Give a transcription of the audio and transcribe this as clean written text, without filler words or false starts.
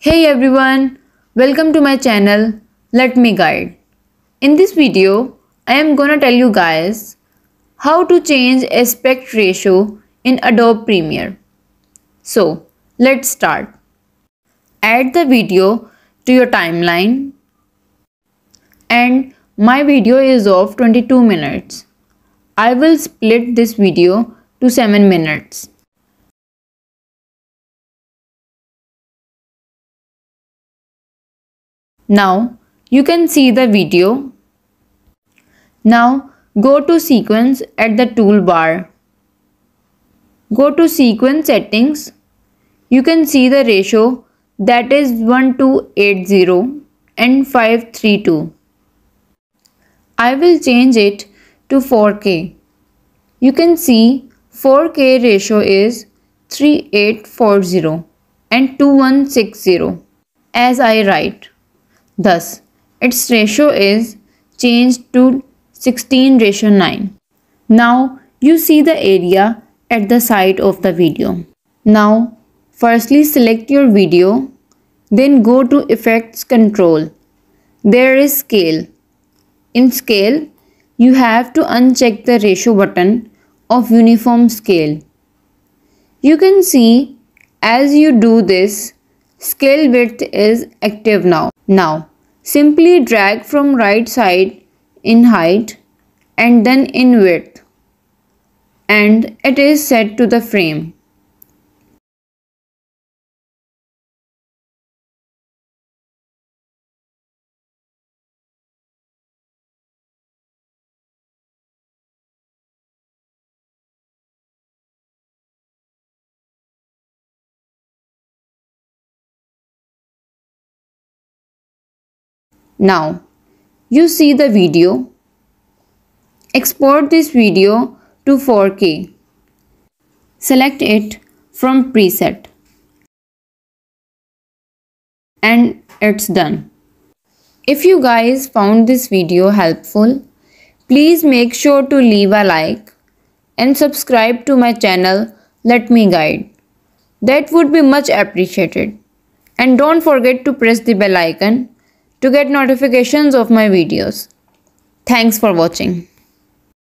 Hey everyone, welcome to my channel. Let me guide. In this video, I am gonna tell you guys how to change aspect ratio in Adobe Premiere. So, let's start. Add the video to your timeline, and my video is of 22 minutes. I will split this video to 7 minutes. Now you can see the video. Now go to sequence at the toolbar. Go to sequence settings. You can see the ratio, that is 1280 and 532. I will change it to 4K. You can see 4K ratio is 3840 and 2160 as I write. Thus, its ratio is changed to 16:9. Now, you see the area at the side of the video. Now, firstly select your video, then go to Effects Control. There is Scale. In Scale, you have to uncheck the ratio button of Uniform Scale. You can see as you do this, scale width is active now. Now, simply drag from right side in height and then in width, and it is set to the frame. Now, you see the video. Export this video to 4K. Select it from preset. And it's done. If you guys found this video helpful, please make sure to leave a like and subscribe to my channel Let Me Guide. That would be much appreciated. And don't forget to press the bell icon to get notifications of my videos. Thanks for watching.